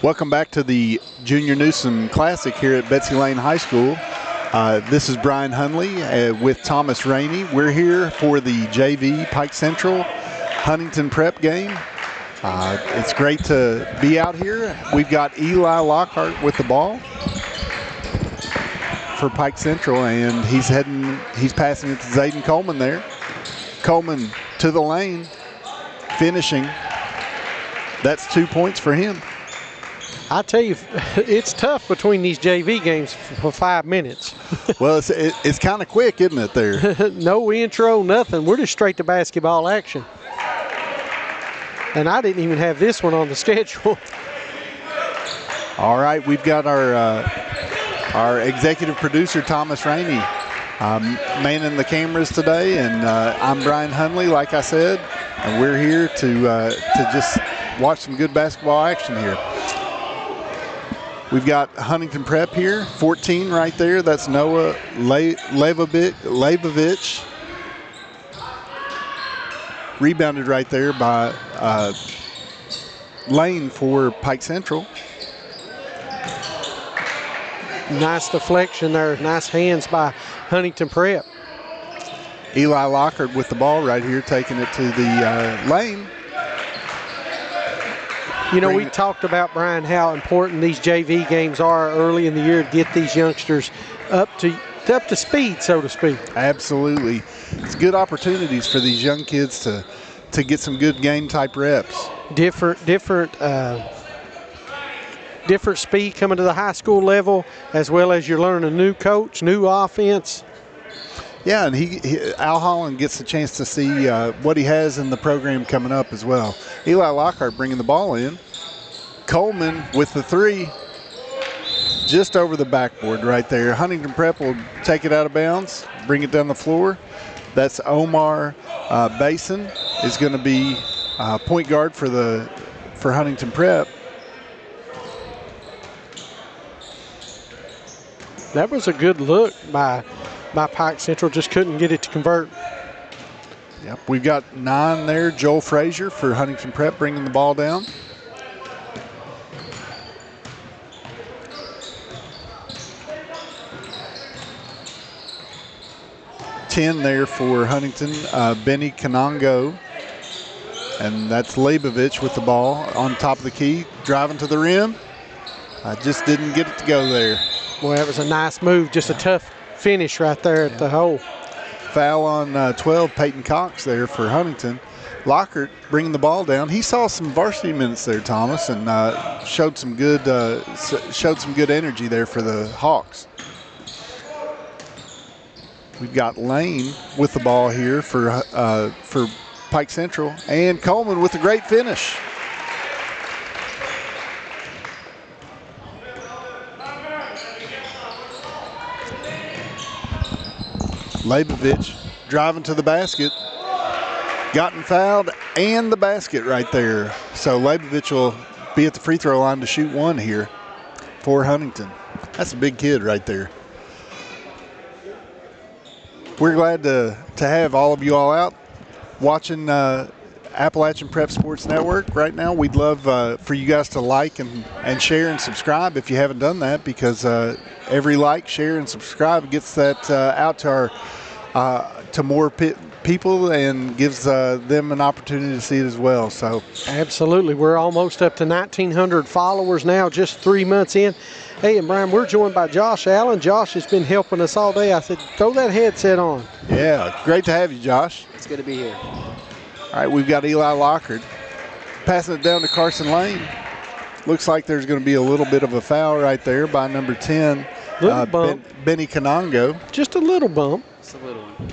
Welcome back to the Junior Newsome Classic here at Betsy Lane High School. This is Brian Hunley with Thomas Rainey. We're here for the JV Pike Central Huntington Prep game. It's great to be out here. We've got Eli Lockhart with the ball for Pike Central, and he's passing it to Zayden Coleman there. Coleman to the lane, finishing. That's 2 points for him. I tell you, it's tough between these JV games for 5 minutes. Well, it's kind of quick, isn't it, there? No intro, nothing. We're just straight to basketball action. And I didn't even have this one on the schedule. All right, we've got our executive producer, Thomas Rainey, manning the cameras today. And I'm Brian Hunley, like I said, and we're here to just watch some good basketball action here. We've got Huntington Prep here, 14 right there. That's Noah Leibovich. Rebounded right there by Lane for Pike Central. Nice deflection there. Nice hands by Huntington Prep. Eli Lockhart with the ball right here, taking it to the lane. You know, we talked about, Brian, how important these JV games are early in the year to get these youngsters up to speed, so to speak. Absolutely. It's good opportunities for these young kids to get some good game-type reps. Different speed coming to the high school level, as well as you're learning a new coach, new offense. Yeah, and Al Holland gets a chance to see what he has in the program coming up as well. Eli Lockhart bringing the ball in. Coleman with the three, just over the backboard right there. Huntington Prep will take it out of bounds, bring it down the floor. That's Omar Basin is going to be point guard for Huntington Prep. That was a good look by Pike Central, just couldn't get it to convert. Yep, we've got 9 there. Joel Frazier for Huntington Prep bringing the ball down. $10 there for Huntington, Benny Kanongo. And that's Leibovich with the ball on top of the key, driving to the rim. Just didn't get it to go there. Boy, that was a nice move, just a tough finish right there at the hole. Foul on 12, Peyton Cox there for Huntington. Lockhart bringing the ball down. He saw some varsity minutes there, Thomas, and showed some good energy there for the Hawks. We've got Lane with the ball here for Pike Central, and Coleman with a great finish. Leibovich driving to the basket, gotten fouled, and the basket right there. So Leibovich will be at the free throw line to shoot one here for Huntington. That's a big kid right there. We're glad to have all of you all out watching Appalachian Prep Sports Network right now. We'd love for you guys to like and share and subscribe if you haven't done that, because every like, share, and subscribe gets that out to more people and gives them an opportunity to see it as well. So absolutely, we're almost up to 1,900 followers now, just 3 months in. Hey, and Brian, we're joined by Josh Allen. Josh has been helping us all day. I said, throw that headset on. Yeah, great to have you, Josh. It's good to be here. All right, we've got Eli Lockhart passing it down to Carson Lane. Looks like there's going to be a little bit of a foul right there by number 10, Benny Kanongo. Just a little bump. Just a little one.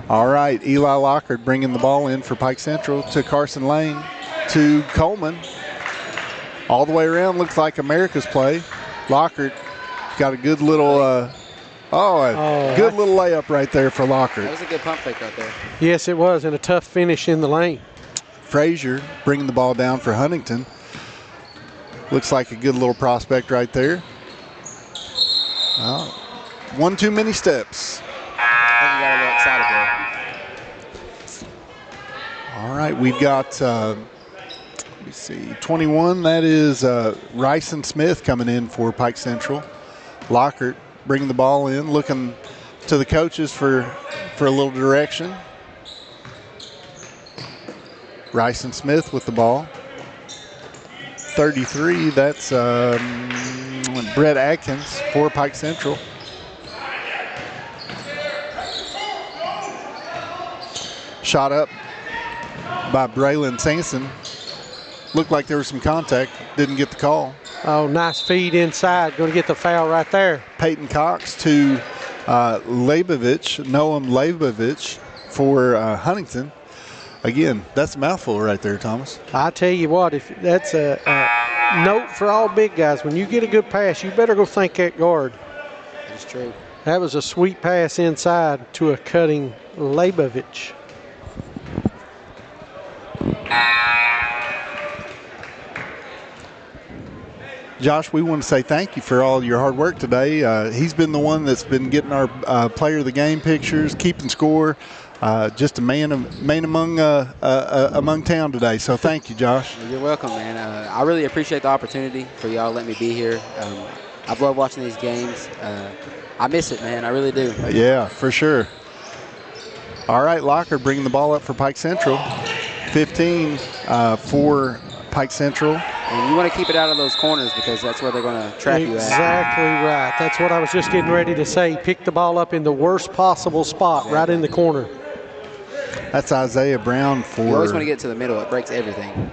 All right, Eli Lockhart bringing the ball in for Pike Central to Carson Lane to Coleman. All the way around, looks like America's play. Lockhart got a good little, little layup right there for Lockhart. That was a good pump fake right there. Yes, it was, and a tough finish in the lane. Frazier bringing the ball down for Huntington. Looks like a good little prospect right there. One too many steps. I think he got a little excited there. All right, we've got let me see, 21, that is Rice and Smith coming in for Pike Central. Lockhart bringing the ball in, looking to the coaches for a little direction. Rice and Smith with the ball. 33, that's Brett Atkins for Pike Central. Shot up by Braylon Sanson. Looked like there was some contact, didn't get the call. Oh, nice feed inside. Going to get the foul right there. Peyton Cox to Noam Leibovich for Huntington. Again, that's a mouthful right there, Thomas. I tell you what, if that's a note for all big guys. When you get a good pass, you better go thank that guard. That's true. That was a sweet pass inside to a cutting Leibovich. Josh, we want to say thank you for all your hard work today. He's been the one that's been getting our player of the game pictures, keeping score. Just a man among town today. So thank you, Josh. You're welcome, man. I really appreciate the opportunity for y'all letting me be here. I've loved watching these games. I miss it, man. I really do. Yeah, for sure. All right, Locker bringing the ball up for Pike Central. 15 for Pike Central. And you want to keep it out of those corners because that's where they're going to trap you at. Exactly right. That's what I was just getting ready to say. Pick the ball up in the worst possible spot, right in the corner. That's Isaiah Brown for. You always want to get to the middle. It breaks everything.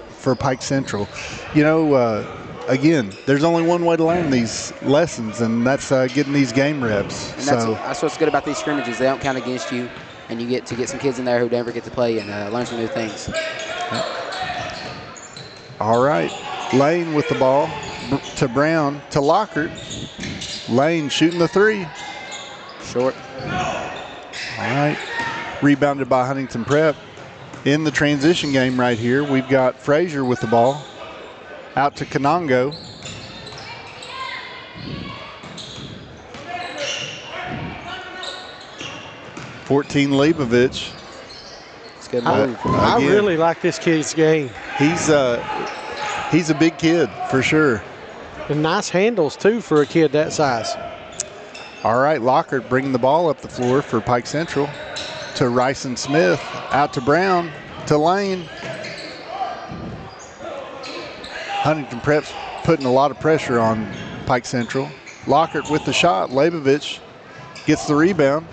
For Pike Central. You know, again, there's only one way to learn these lessons, and that's getting these game reps. And that's what's good about these scrimmages. They don't count against you, and you get to get some kids in there who never get to play and learn some new things. All right. Lane with the ball to Brown to Lockhart. Lane shooting the three. Short. All right. Rebounded by Huntington Prep. In the transition game right here, we've got Frazier with the ball. Out to Kanongo. $14 Leibovich. It's a good move. I really like this kid's game. He's a big kid for sure. And nice handles too for a kid that size. All right, Lockhart bringing the ball up the floor for Pike Central to Rice and Smith. Out to Brown to Lane. Huntington Prep's putting a lot of pressure on Pike Central. Lockhart with the shot. Leibovich gets the rebound.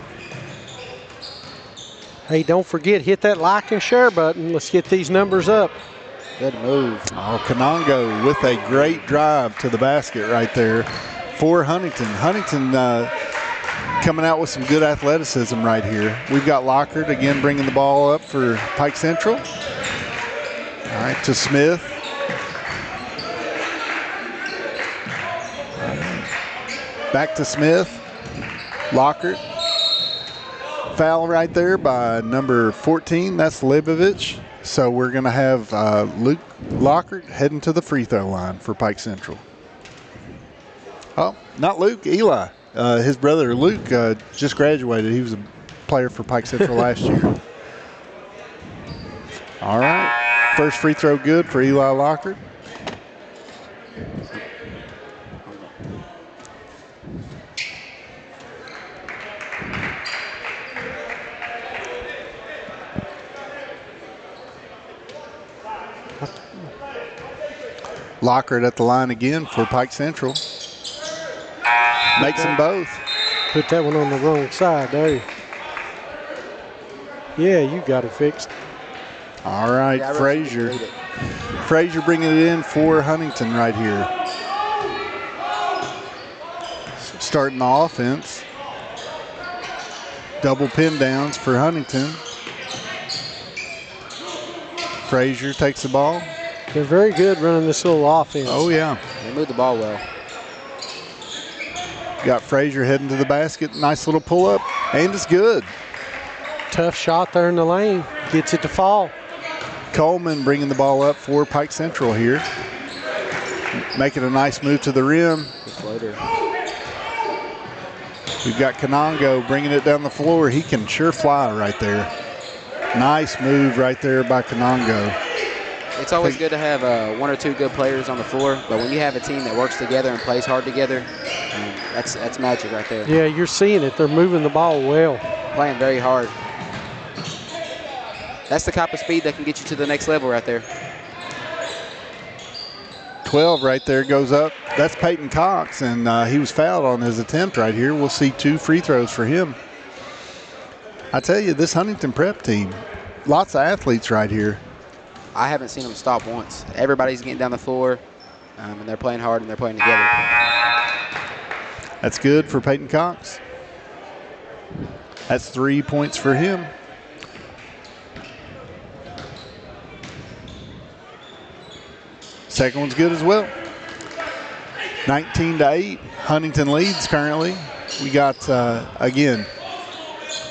Hey, don't forget, hit that like and share button. Let's get these numbers up. Good move. Oh, Kanongo with a great drive to the basket right there for Huntington. Huntington coming out with some good athleticism right here. We've got Lockhart again bringing the ball up for Pike Central. All right, to Smith. Back to Smith. Lockhart. Foul right there by number 14. That's Leibovich. So we're going to have Luke Lockhart heading to the free throw line for Pike Central. Oh, not Luke, Eli. His brother Luke just graduated. He was a player for Pike Central last year. All right. First free throw good for Eli Lockhart. Lockhart at the line again for Pike Central. Makes them both. Put that one on the wrong side there. Yeah, you got it fixed. All right, Yeah, Frazier. Frazier bringing it in for Huntington right here. Starting the offense. Double pin downs for Huntington. Frazier takes the ball. They're very good running this little offense. Oh, yeah. They moved the ball well. Got Frazier heading to the basket. Nice little pull up, and it's good. Tough shot there in the lane. Gets it to fall. Coleman bringing the ball up for Pike Central here. Making a nice move to the rim. Good floater. We've got Kanongo bringing it down the floor. He can sure fly right there. Nice move right there by Kanongo. It's always good to have one or two good players on the floor, but when you have a team that works together and plays hard together, that's magic right there. Yeah, you're seeing it. They're moving the ball well. Playing very hard. That's the type of speed that can get you to the next level right there. 12 right there goes up. That's Peyton Cox, and he was fouled on his attempt right here. We'll see 2 free throws for him. I tell you, this Huntington Prep team, lots of athletes right here. I haven't seen them stop once. Everybody's getting down the floor, and they're playing hard and they're playing together. That's good for Peyton Cox. That's 3 points for him. Second one's good as well. 19-8, Huntington leads currently. We got, again,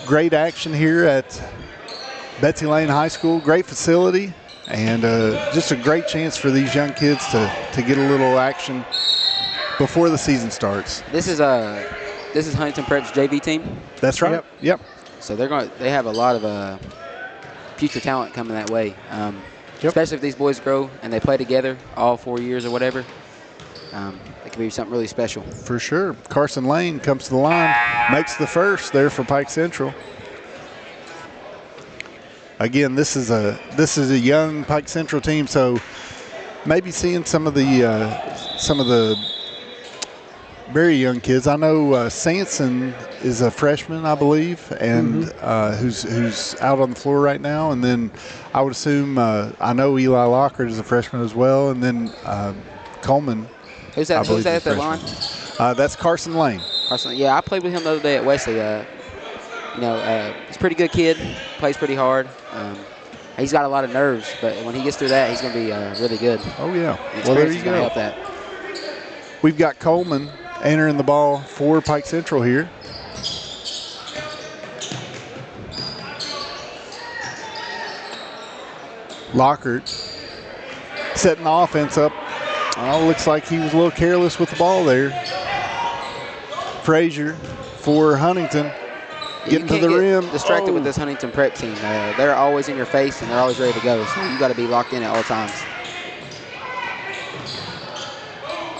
great action here at Betsy Lane High School. Great facility, and just a great chance for these young kids to get a little action before the season starts. This is Huntington Prep's JV team. That's right. Yep. So they have a lot of future talent coming that way. Especially if these boys grow and they play together all 4 years or whatever. It could be something really special. For sure. Carson Lane comes to the line, makes the first there for Pike Central. Again, this is a young Pike Central team, so maybe seeing some of the very young kids. I know Sanson is a freshman, I believe, and who's out on the floor right now. And then I would assume I know Eli Lockhart is a freshman as well, and then Coleman. Who's that at the line? That's Carson Lane. Yeah, I played with him the other day at Wesley. He's a pretty good kid, plays pretty hard. He's got a lot of nerves, but when he gets through that, he's going to be really good. Oh, yeah. Well, there you go. Help that. We've got Coleman entering the ball for Pike Central here. Lockhart setting the offense up. Oh, looks like he was a little careless with the ball there. Frazier for Huntington. Getting to the rim. Distracted with this Huntington Prep team. They're always in your face and they're always ready to go. So you got to be locked in at all times.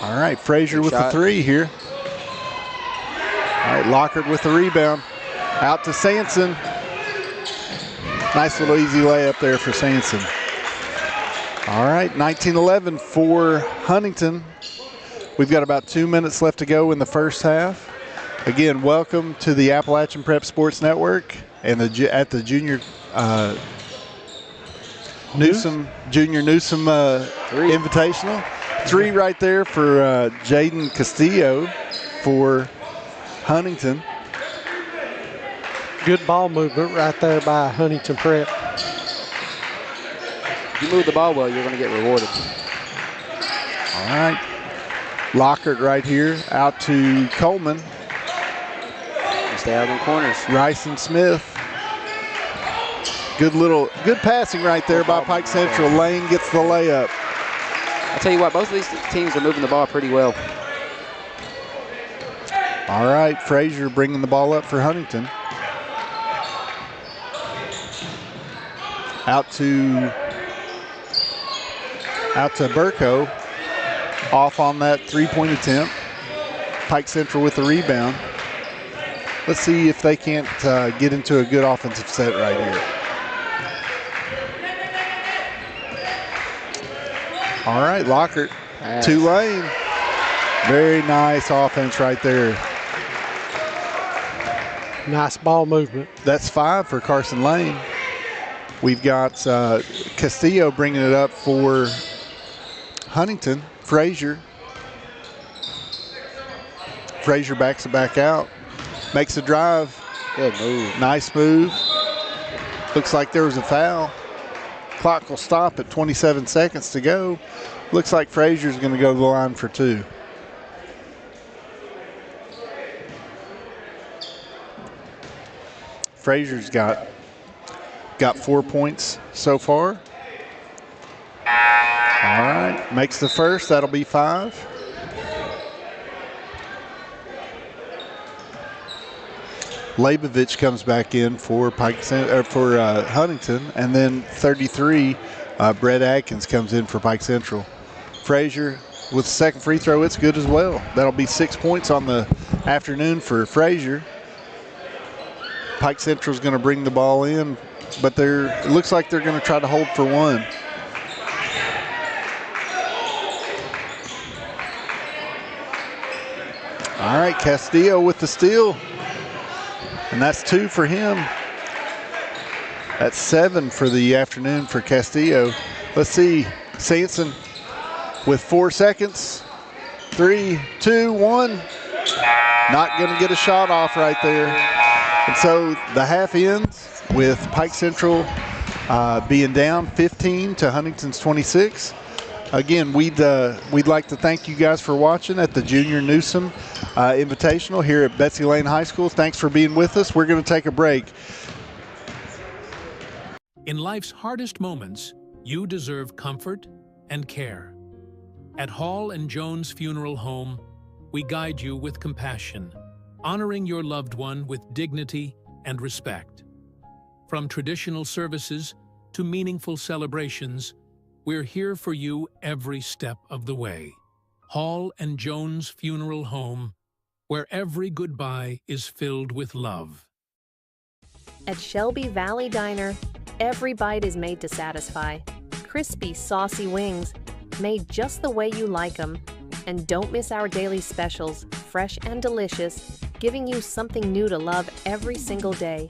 All right, Frazier with the 3 here. All right, Lockhart with the rebound. Out to Sanson. Nice little easy layup there for Sanson. All right, 19-11 for Huntington. We've got about 2 minutes left to go in the first half. Again, welcome to the Appalachian Prep Sports Network and at the Junior Newsome Invitational. 3 right there for Jaden Castillo for Huntington. Good ball movement right there by Huntington Prep. If you move the ball well, you're going to get rewarded. All right. Lockhart right here out to Coleman. Stay out in the corners. Rice and Smith. Good passing right there by Pike Central. Lane gets the layup. I'll tell you what, both of these teams are moving the ball pretty well. All right, Frazier bringing the ball up for Huntington. Out to Burko. Off on that 3-point attempt. Pike Central with the rebound. Let's see if they can't get into a good offensive set right here. All right, Lockhart, Tulane. Very nice offense right there. Nice ball movement. That's 5 for Carson Lane. We've got Castillo bringing it up for Huntington. Frazier. Frazier backs it back out. Makes a drive. Good move. Nice move. Looks like there was a foul. Clock will stop at 27 seconds to go. Looks like Frazier's going to go to the line for 2. Frazier's got 4 points so far. All right, makes the first. That'll be 5. Leibovich comes back in for Huntington, and then 33, Brett Adkins comes in for Pike Central. Frazier with the second free throw, it's good as well. That'll be 6 points on the afternoon for Frazier. Pike Central's going to bring the ball in, but it looks like they're going to try to hold for one. All right, Castillo with the steal, and that's 2 for him. That's 7 for the afternoon for Castillo. Let's see, Sanson with 4 seconds. 3, 2, 1. Not going to get a shot off right there. And so the half ends with Pike Central being down 15 to Huntington's 26. Again, we'd like to thank you guys for watching at the Junior Newsome Invitational here at Betsy Lane High School. Thanks for being with us. We're going to take a break. In life's hardest moments, you deserve comfort and care. At Hall & Jones Funeral Home, we guide you with compassion, honoring your loved one with dignity and respect. From traditional services to meaningful celebrations, we're here for you every step of the way. Hall & Jones Funeral Home, where every goodbye is filled with love. At Shelby Valley Diner, every bite is made to satisfy. Crispy, saucy wings, made just the way you like them. And don't miss our daily specials, fresh and delicious, giving you something new to love every single day.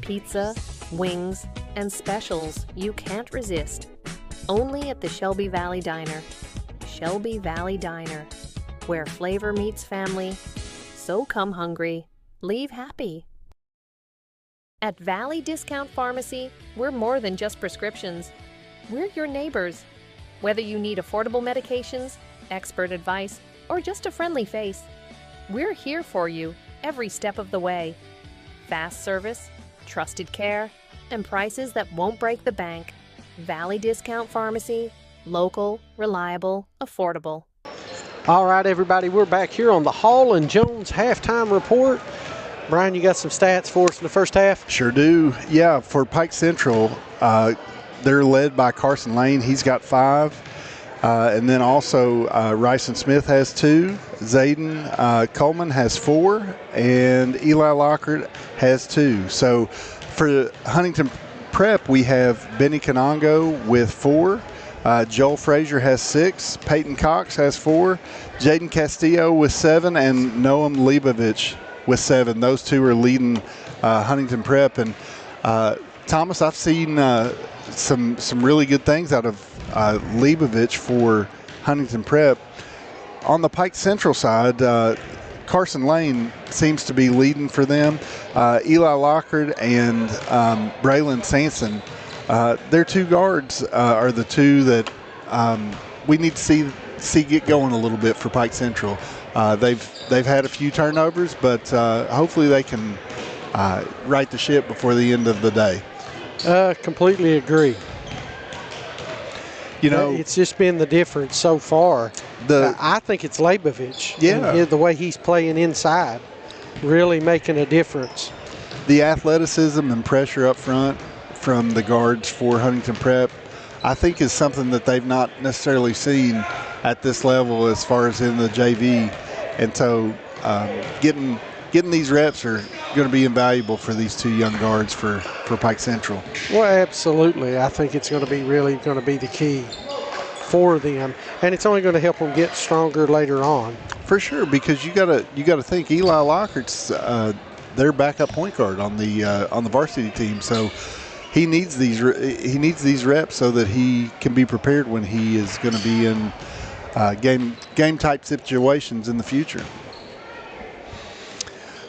Pizza, wings, and specials you can't resist. Only at the Shelby Valley Diner. Shelby Valley Diner, where flavor meets family. So come hungry, leave happy. At Valley Discount Pharmacy, we're more than just prescriptions. We're your neighbors. Whether you need affordable medications, expert advice, or just a friendly face, we're here for you every step of the way. Fast service, trusted care, and prices that won't break the bank. Valley Discount Pharmacy, local, reliable, affordable. All right, everybody, we're back here on the Hall & Jones halftime report. Brian, you got some stats for us in the first half? Sure do. Yeah, for Pike Central, they're led by Carson Lane. He's got 5. And then also Ryson Smith has 2. Zayden Coleman has 4. And Eli Lockhart has 2. So for Huntington Prep, we have Benny Kanongo with 4. Joel Frazier has 6. Peyton Cox has 4. Jaden Castillo with 7. And Noam Leibovich with 7. Those 2 are leading Huntington Prep. And Thomas, I've seen some really good things out of Leibovich for Huntington Prep. On the Pike Central side, Carson Lane seems to be leading for them. Eli Lockhart and Braylon Sanson, their 2 guards are the 2 that we need to see get going a little bit for Pike Central. They've had a few turnovers, but hopefully they can right the ship before the end of the day. Completely agree. You know, it's just been the difference so far. I think it's Leibovich. Yeah. The way he's playing inside, really making a difference. The athleticism and pressure up front from the guards for Huntington Prep, I think is something that they've not necessarily seen at this level as far as in the JV. And so getting these reps are going to be invaluable for these 2 young guards for Pike Central. Well, absolutely. I think it's going to be really going to be the key for them, and it's only going to help them get stronger later on. For sure, because you got to think Eli Lockhart's their backup point guard on the varsity team, so he needs these reps so that he can be prepared when he is going to be in game type situations in the future.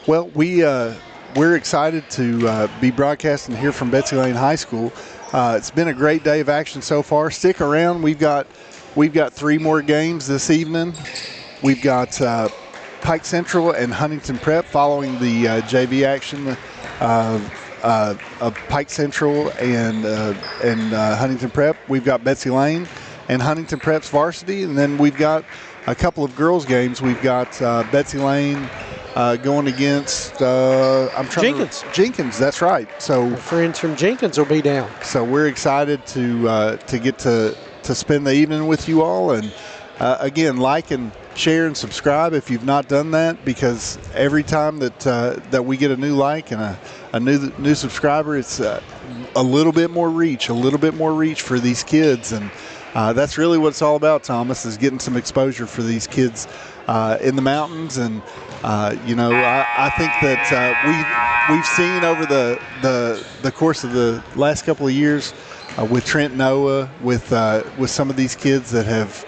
Well, we're excited to be broadcasting here from Betsy Lane High School. It's been a great day of action so far. Stick around. We've got 3 more games this evening. We've got Pike Central and Huntington Prep following the JV action of Pike Central and Huntington Prep. We've got Betsy Lane and Huntington Prep's varsity, and then we've got a couple of girls games. We've got Betsy Lane going against Jenkins. That's right. So our friends from Jenkins will be down. So we're excited to get to spend the evening with you all, and again, like and share and subscribe if you've not done that, because every time that we get a new like and a new subscriber, it's a little bit more reach for these kids, and that's really what it's all about, Thomas, is getting some exposure for these kids in the mountains. And I think that we've seen over the course of the last couple of years with Trent Noah, with some of these kids that have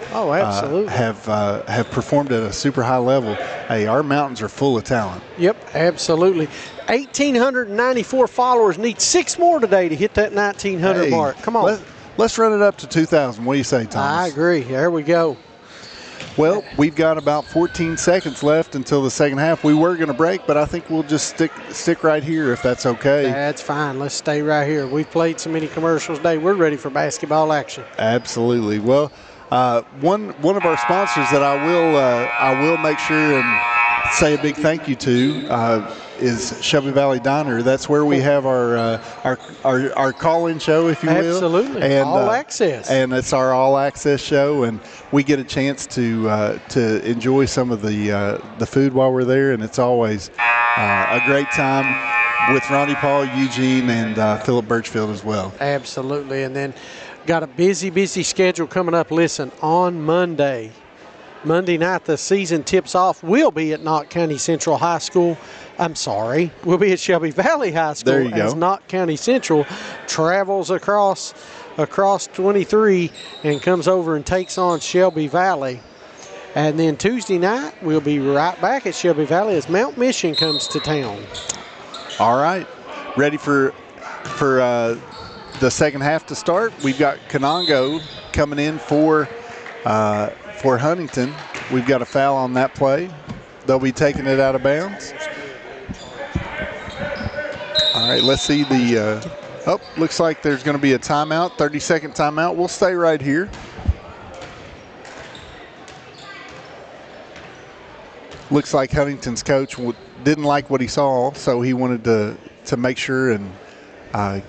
have performed at a super high level. Hey, our mountains are full of talent. Yep, absolutely. 1,894 followers. Need 6 more today to hit that 1,900 mark. Come on. Let's run it up to 2,000. What do you say, Thomas? I agree. There we go. Well, we've got about 14 seconds left until the second half. We were going to break, but I think we'll just stick right here if that's okay. That's fine. Let's stay right here. We've played so many commercials today. We're ready for basketball action. Absolutely. Well, one of our sponsors that I will make sure and say a big thank you to is Shelby Valley Diner. That's where we have our call-in show, if you will. Absolutely. And, all access. And it's our all-access show, and we get a chance to enjoy some of the food while we're there, and it's always a great time with Ronnie Paul, Eugene, and Philip Birchfield as well. Absolutely. And then got a busy schedule coming up. Listen, on Monday night, the season tips off. We'll be at Knott County Central High School. We'll be at Shelby Valley High School. There you go. As Knott County Central travels across 23 and comes over and takes on Shelby Valley. And then Tuesday night, we'll be right back at Shelby Valley as Mount Mission comes to town. All right. Ready for the second half to start. We've got Conongo coming in for Huntington. We've got a foul on that play. They'll be taking it out of bounds. All right, let's see looks like there's going to be a timeout, 30-second timeout. We'll stay right here. Looks like Huntington's coach didn't like what he saw, so he wanted to make sure and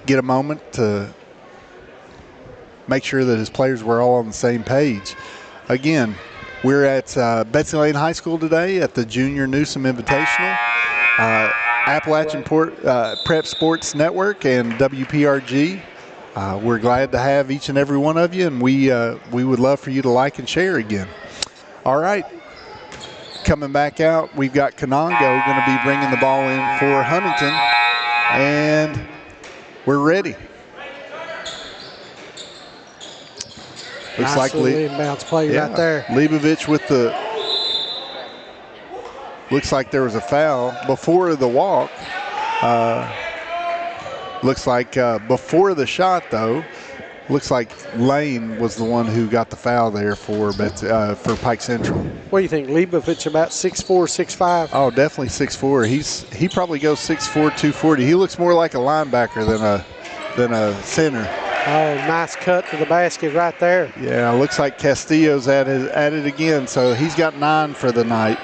get a moment to make sure that his players were all on the same page. Again, we're at Betsy Lane High School today at the Junior Newsome Invitational. Appalachian Prep Sports Network and WPRG. We're glad to have each and every one of you, and we would love for you to like and share again. All right, coming back out, we've got Conongo going to be bringing the ball in for Huntington, and we're ready. Looks like inbounds play right there. Leibovich with looks like there was a foul before the walk. Looks like before the shot, though. Looks like Lane was the one who got the foul there for Pike Central. What do you think, Leibovich, about 6'4", 6'5"? Oh, definitely 6'4". He probably goes 6'4", 240. He looks more like a linebacker than a center. Oh, nice cut to the basket right there. Yeah, looks like Castillo's at it again, so he's got 9 for the night.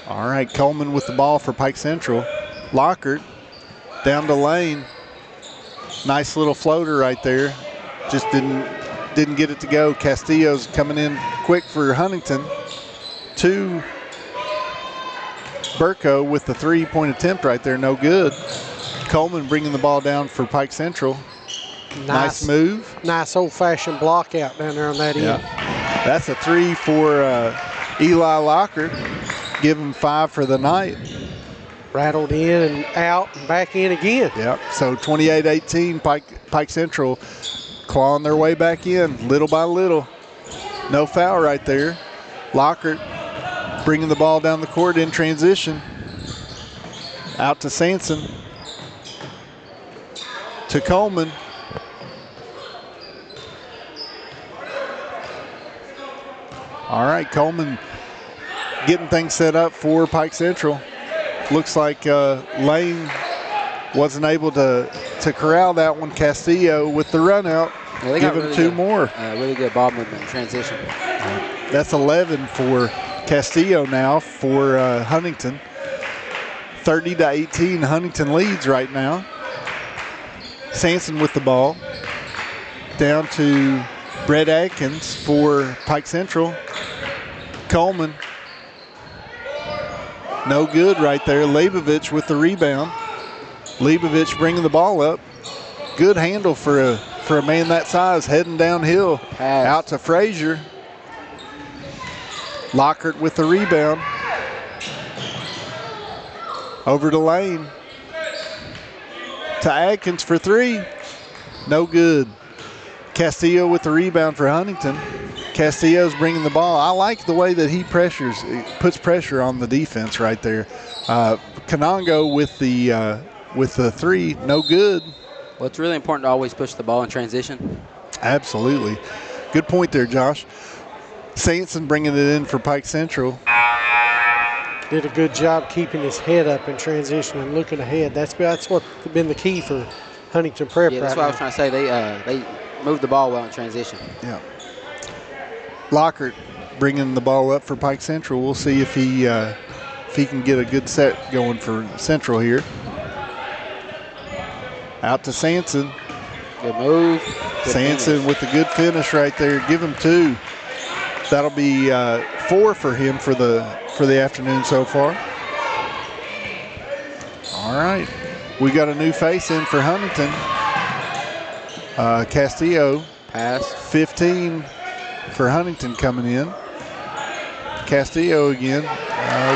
All right, Coleman with the ball for Pike Central. Lockhart down to Lane. Nice little floater right there. Just didn't get it to go. Castillo's coming in quick for Huntington. To Burko with the 3-point attempt right there, no good. Coleman bringing the ball down for Pike Central. Nice move. Nice old-fashioned block out down there on that end. That's a 3 for Eli Lockhart. Give him 5 for the night. Rattled in and out and back in again. Yep. So 28-18, Pike Central clawing their way back in little by little. No foul right there. Lockhart bringing the ball down the court in transition. Out to Sanson. To Coleman. All right, Coleman getting things set up for Pike Central. Looks like Lane wasn't able to corral that one. Castillo with the run out. Give him 2 more. Really good ball movement in transition. That's 11 for Castillo now for Huntington. 30-18, Huntington leads right now. Sanson with the ball. Down to Brett Adkins for Pike Central. Coleman. No good right there. Leibovich with the rebound. Leibovich bringing the ball up. Good handle for a man that size, heading downhill. Pass. Out to Frazier. Lockhart with the rebound. Over to Lane. To Adkins for three. No good. Castillo with the rebound for Huntington. Castillo's bringing the ball. I like the way that he puts pressure on the defense right there. Kanongo with the three, no good. Well, it's really important to always push the ball in transition. Absolutely. Good point there, Josh. Sanson bringing it in for Pike Central. Did a good job keeping his head up in transition and looking ahead. That's what's been the key for Huntington Prep. Yeah, that's what I was trying to say. They moved the ball well in transition. Yeah. Lockhart bringing the ball up for Pike Central. We'll see if he can get a good set going for Central here. Out to Sanson. Good move. Good Sanson finish. with the good finish right there. Give him two. That'll be 4 for him for the afternoon so far. All right. We got a new face in for Huntington. Castillo. Pass. 15 for Huntington coming in. Castillo again.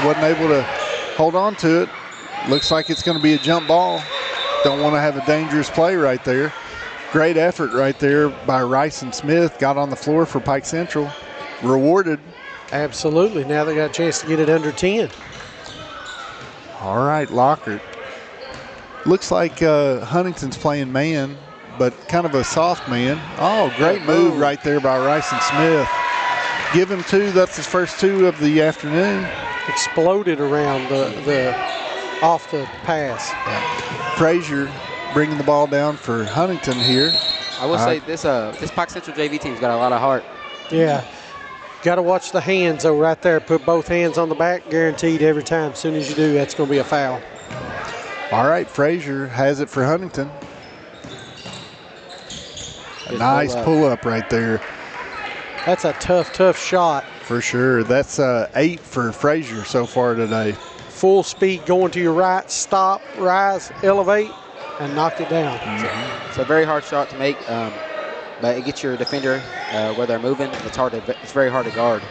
Wasn't able to hold on to it. Looks like it's going to be a jump ball. Don't want to have a dangerous play right there. Great effort right there by Rice and Smith. Got on the floor for Pike Central. Rewarded. Absolutely. Now they got a chance to get it under 10. All right, Lockhart. Looks like Huntington's playing man, but kind of a soft man. Oh, great move right there by Rice and Smith. Give him two. That's his first two of the afternoon. Exploded around the off the pass. Yeah. Frazier bringing the ball down for Huntington here. I will say this Pike Central JV team's got a lot of heart. Yeah. Got to watch the hands, though, right there. Put both hands on the back, guaranteed every time. As soon as you do, that's going to be a foul. All right, Frazier has it for Huntington. A nice pull-up right there. That's a tough shot. For sure. That's 8 for Frazier so far today. Full speed going to your right, stop, rise, elevate, and knocked it down. Mm-hmm. It's a very hard shot to make, but it gets your defender where they're moving. It's very hard to guard.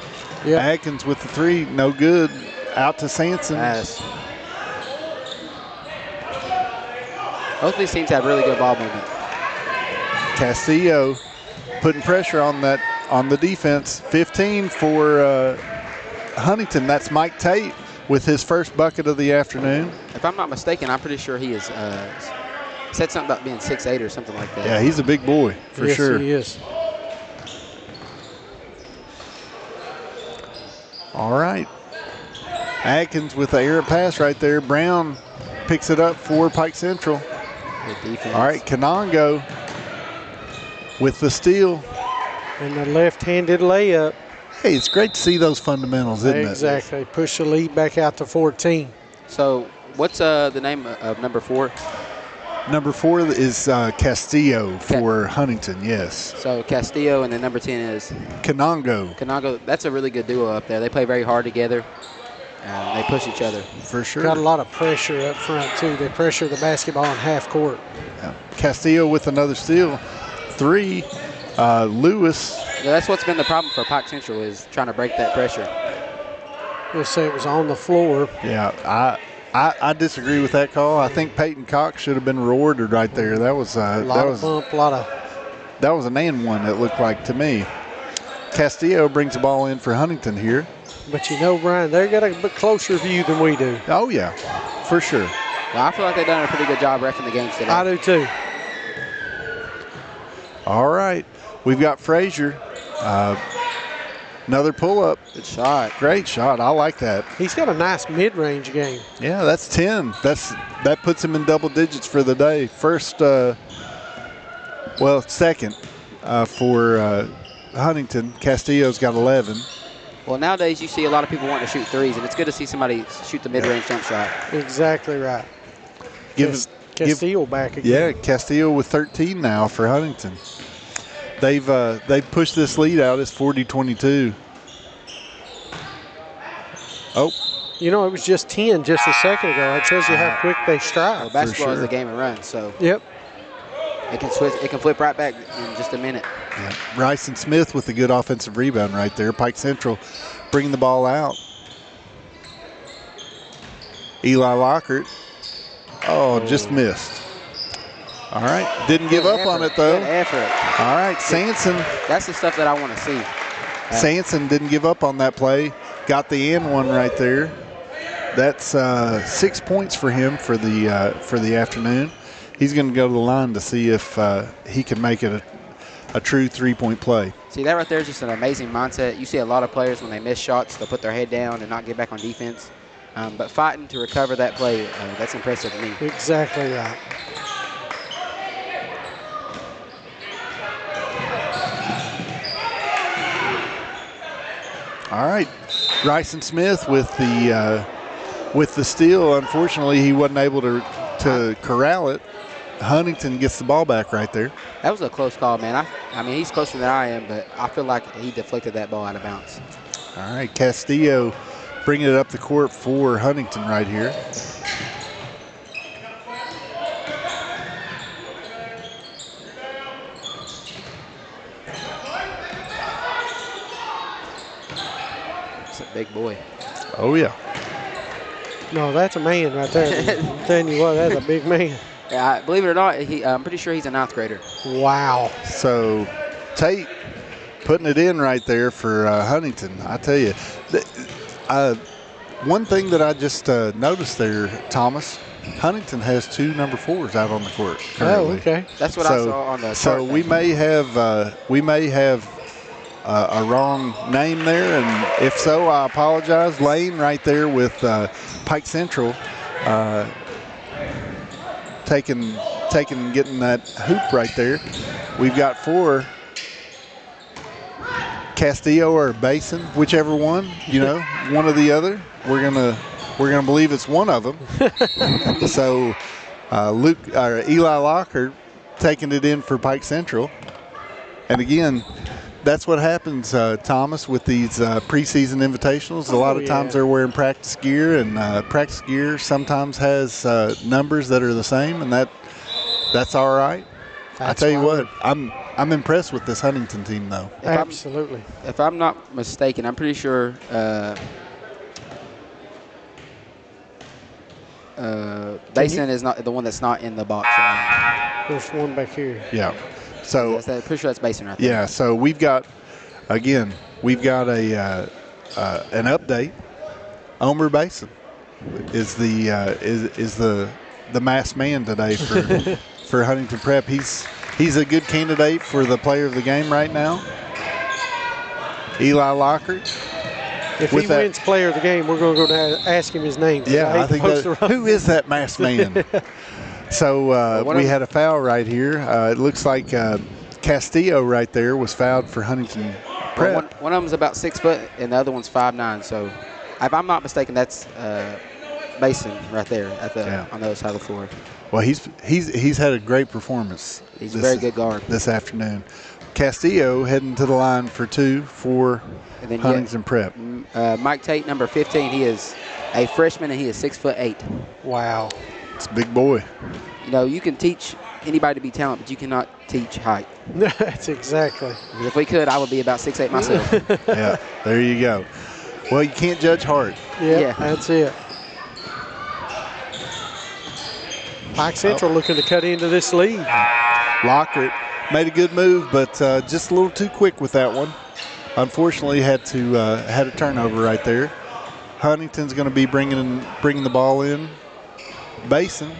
Yeah. Adkins with the three, no good. Out to Sanson. Pass. Both of these teams have really good ball movement. Castillo putting pressure on the defense. 15 for Huntington. That's Mike Tate with his first bucket of the afternoon. If I'm not mistaken, I'm pretty sure he is said something about being 6'8" or something like that. Yeah, he's a big boy for sure. Yes, he is. All right. Adkins with the errant pass right there. Brown picks it up for Pike Central. Good defense. All right, Kanongo with the steal. And the left-handed layup. Hey, it's great to see those fundamentals, isn't it? Exactly. Push the lead back out to 14. So what's the name of number 4? Number 4 is Castillo for Huntington, yes. So Castillo, and then number 10 is? Kanongo. Kanongo. That's a really good duo up there. They play very hard together. They push each other. For sure. Got a lot of pressure up front, too. They pressure the basketball in half court. Yeah. Castillo with another steal. 3. Lewis. Yeah, that's what's been the problem for Pike Central, is trying to break that pressure. We'll say it was on the floor. Yeah, I disagree with that call. I think Peyton Cox should have been rewarded right there. That was a lot of bump, a lot of. That was an and one, it looked like to me. Castillo brings the ball in for Huntington here. But you know, Brian, they got a bit closer view than we do. Oh yeah, for sure. Well, I feel like they've done a pretty good job reffing the games today. I do too. All right, we've got Frazier. Another pull-up. Good shot. Great shot. I like that. He's got a nice mid-range game. Yeah, that's 10. That puts him in double digits for the day. Second for Huntington. Castillo's got 11. Well, nowadays you see a lot of people wanting to shoot threes, and it's good to see somebody shoot the mid-range jump shot. Exactly right. Give Castillo back again. Yeah, Castillo with 13 now for Huntington. They've pushed this lead out. It's 40-22. Oh. You know, it was just 10 just a second ago. That tells you how quick they strike. Well, basketball is a game of runs, so yep. It can switch. It can flip right back in just a minute. Yeah. Bryson Smith with a good offensive rebound right there. Pike Central bringing the ball out. Eli Lockhart. Oh, just missed. All right. Didn't give up on it, though. Good effort. All right. Sanson. That's the stuff that I want to see. Sanson didn't give up on that play. Got the and one right there. That's 6 points for him for the afternoon. He's going to go to the line to see if he can make it a true three-point play. See, that right there is just an amazing mindset. You see a lot of players, when they miss shots, they'll put their head down and not get back on defense. But fighting to recover that play, that's impressive to me. Exactly right. All right. Bryson Smith with the steal. Unfortunately, he wasn't able to corral it. Huntington gets the ball back right there. That was a close call, man. I mean, he's closer than I am, but I feel like he deflected that ball out of bounds. All right, Castillo bringing it up the court for Huntington right here. That's a big boy. Oh, yeah. No, that's a man right there. I'm telling you what, that's a big man. Yeah, believe it or not, I'm pretty sure he's a 9th grader. Wow. So Tate putting it in right there for Huntington. I tell you, one thing that I just noticed there, Thomas, Huntington has 2 number 4s out on the court currently. Oh, okay. That's what I saw on the So we may have a wrong name there, and if so, I apologize. Lane right there with Pike Central. Getting that hoop right there. We've got 4, Castillo or Basin, whichever one, one or the other. We're gonna believe it's one of them. So Eli Lockhart taking it in for Pike Central, and again, that's what happens, Thomas, with these preseason invitationals. A lot of times they're wearing practice gear, and practice gear sometimes has numbers that are the same, and that's all right. I tell you what, I'm impressed with this Huntington team, though. Absolutely. If I'm not mistaken, I'm pretty sure Basin is not the one that's not in the box. There's one back here. Yeah. So I'm pretty sure that's Basin right there. Yeah. So we've got an update. Omer Basin is the masked man today for Huntington Prep. He's a good candidate for the player of the game right now. Eli Lockhart. If he wins player of the game, we're going to go down and ask him his name. Yeah, I think who is that masked man? So we had a foul right here. It looks like Castillo right there was fouled for Huntington Prep. Well, one of them's about 6 foot, and the other one's 5'9". So if I'm not mistaken, that's Mason right there on the other side of the floor. Well, he's had a great performance. He's a very good guard this afternoon. Castillo heading to the line for 2 for Huntington Prep. Mike Tate, number 15. He is a freshman, and he is 6'8". Wow. It's a big boy. You can teach anybody to be talented, but you cannot teach height. That's exactly. If we could, I would be about 6'8" myself. Yeah, there you go. Well, you can't judge heart. Yeah, that's it. Pike Central looking to cut into this lead. Lockhart made a good move, but just a little too quick with that one. Unfortunately, had a turnover right there. Huntington's going to be bringing the ball in. Basin.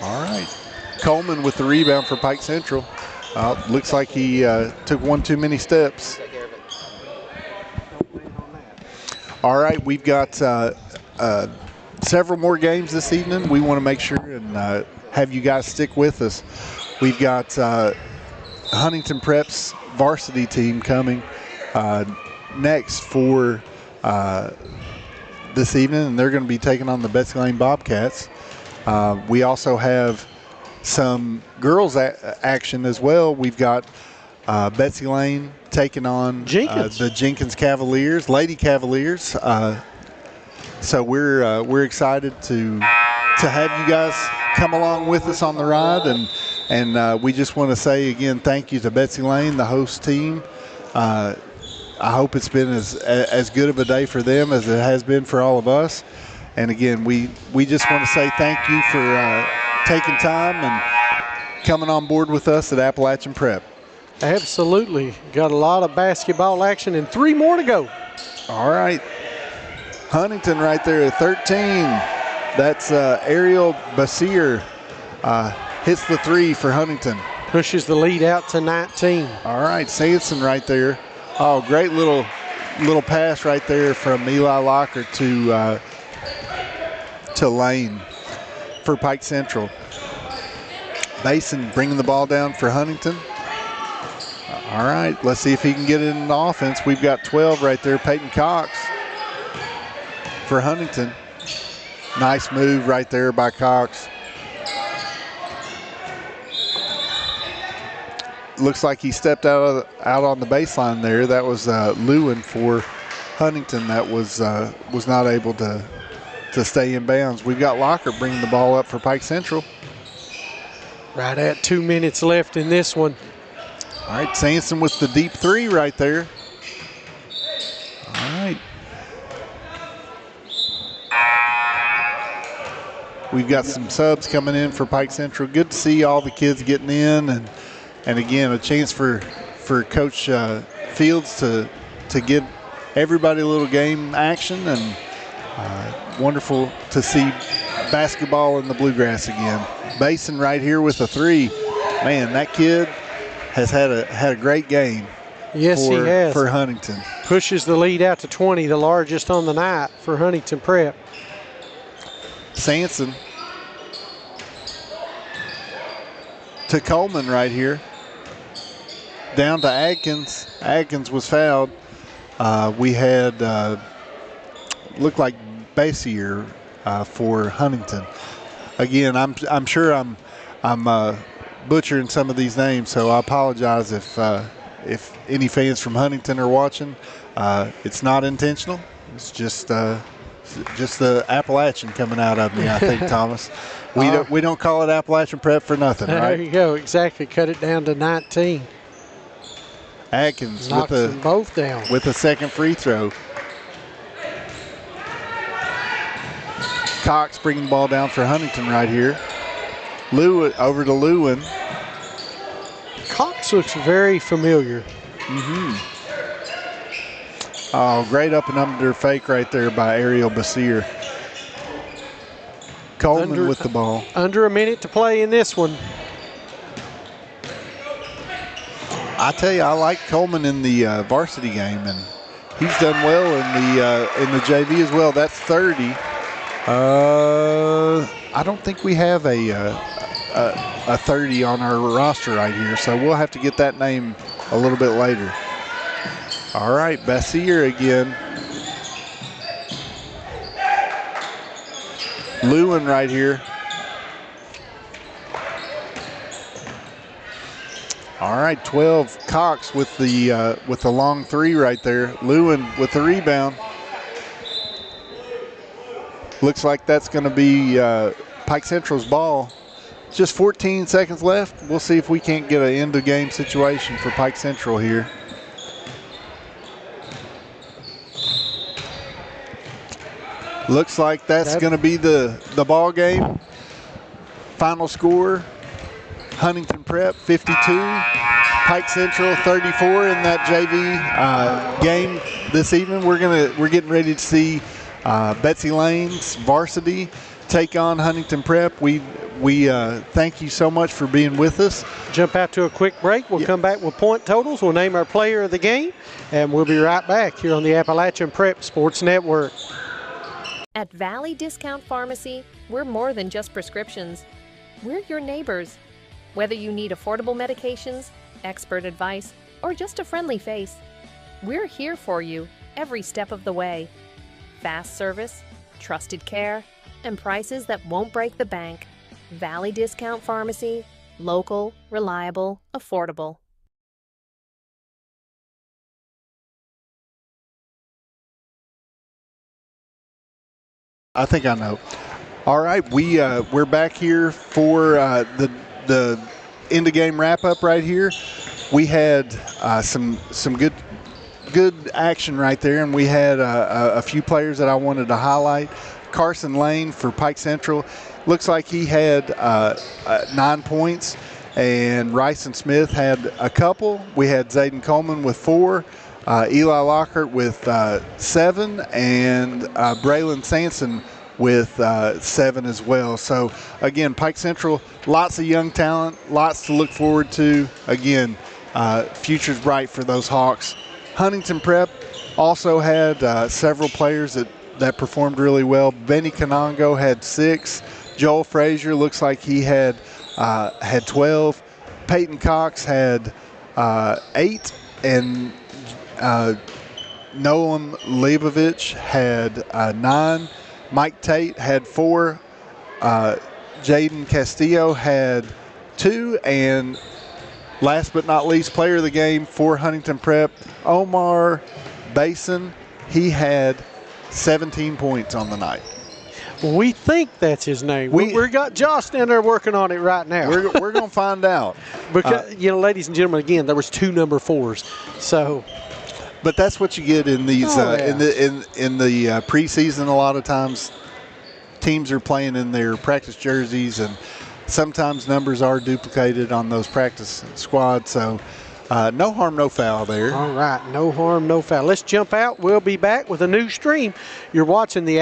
All right. Coleman with the rebound for Pike Central. Looks like he took one too many steps. All right, we've got several more games this evening. We want to make sure and have you guys stick with us. We've got Huntington Prep's varsity team coming next for this evening, and they're going to be taking on the Betsy Lane Bobcats. We also have some girls action as well. We've got Betsy Lane taking on the Jenkins Cavaliers, Lady Cavaliers. So we're excited to have you guys come along with us on the ride, and we just want to say again thank you to Betsy Lane, the host team. I hope it's been as good of a day for them as it has been for all of us. And again, we just want to say thank you for taking time and coming on board with us at Appalachian Prep. Absolutely. Got a lot of basketball action and 3 more to go. All right. Huntington right there at 13. That's Ariel Basir. Hits the 3 for Huntington. Pushes the lead out to 19. All right, Sanson right there. Oh, great little pass right there from Eli Locker to Lane for Pike Central. Basin bringing the ball down for Huntington. All right, let's see if he can get it in the offense. We've got 12 right there, Peyton Cox for Huntington. Nice move right there by Cox. Looks like he stepped out on the baseline there. That was Lewin for Huntington that was not able to stay in bounds. We've got Locker bringing the ball up for Pike Central. Right at 2 minutes left in this one. All right, Sanson with the deep 3 right there. All right. We've got some subs coming in for Pike Central. Good to see all the kids getting in, and again, a chance for Coach Fields to give everybody a little game action, and wonderful to see basketball in the bluegrass again. Basin right here with a 3. Man, that kid has had a great game. Yes, he has. For Huntington. Pushes the lead out to 20, the largest on the night for Huntington Prep. Sanson to Coleman right here. Down to Adkins. Adkins was fouled. We had looked like Basier for Huntington. Again, I'm sure I'm butchering some of these names, so I apologize if any fans from Huntington are watching. It's not intentional. It's just the Appalachian coming out of me, I think, Thomas. We don't call it Appalachian Prep for nothing, right? There you go. Exactly. Cut it down to 19. Atkins knocks them both down with a second free throw. Cox bringing the ball down for Huntington right here. Lewin over to Lewin. Cox looks very familiar. Oh, great up and under fake right there by Ariel Basir. Coleman with the ball. Under a minute to play in this one. I tell you, I like Coleman in the varsity game, and he's done well in the JV as well. That's 30. I don't think we have a 30 on our roster right here, so we'll have to get that name a little bit later. All right, Bassier again. Lewin right here. All right, 12. Cox with the long 3 right there. Lewin with the rebound. Looks like that's going to be Pike Central's ball. Just 14 seconds left. We'll see if we can't get an end-of-game situation for Pike Central here. Looks like that's going to be the ball game. Final score, Huntington Prep 52, Pike Central 34 in that JV game this evening. We're getting ready to see Betsy Lane's varsity take on Huntington Prep. We thank you so much for being with us. Jump out to a quick break. We'll come back with point totals. We'll name our player of the game, and we'll be right back here on the Appalachian Prep Sports Network. At Valley Discount Pharmacy, we're more than just prescriptions. We're your neighbors. Whether you need affordable medications, expert advice, or just a friendly face, we're here for you every step of the way. Fast service, trusted care, and prices that won't break the bank. Valley Discount Pharmacy, local, reliable, affordable. I think I know. All right, we're back here for the end of game wrap up right here. We had some good action right there, and we had a few players that I wanted to highlight. Carson Lane for Pike Central, looks like he had 9 points, and Ryson Smith had a couple. We had Zayden Coleman with 4, Eli Lockhart with 7, and Braylon Sampson with 7 as well. So again, Pike Central, lots of young talent, lots to look forward to. Again, future's bright for those Hawks. Huntington Prep also had several players that performed really well. Benny Kanongo had 6. Joel Frazier looks like he had 12. Peyton Cox had 8, and Noam Leibovich had 9. Mike Tate had 4. Jaden Castillo had 2, and last but not least, player of the game for Huntington Prep, Omar Basin. He had 17 points on the night. We think that's his name. We got Josh down there working on it right now. We're going to find out. Because, ladies and gentlemen, again, there was 2 number 4s. So, but that's what you get in these in the preseason. A lot of times, teams are playing in their practice jerseys, and sometimes numbers are duplicated on those practice squads. So, no harm, no foul there. All right, no harm, no foul. Let's jump out. We'll be back with a new stream. You're watching the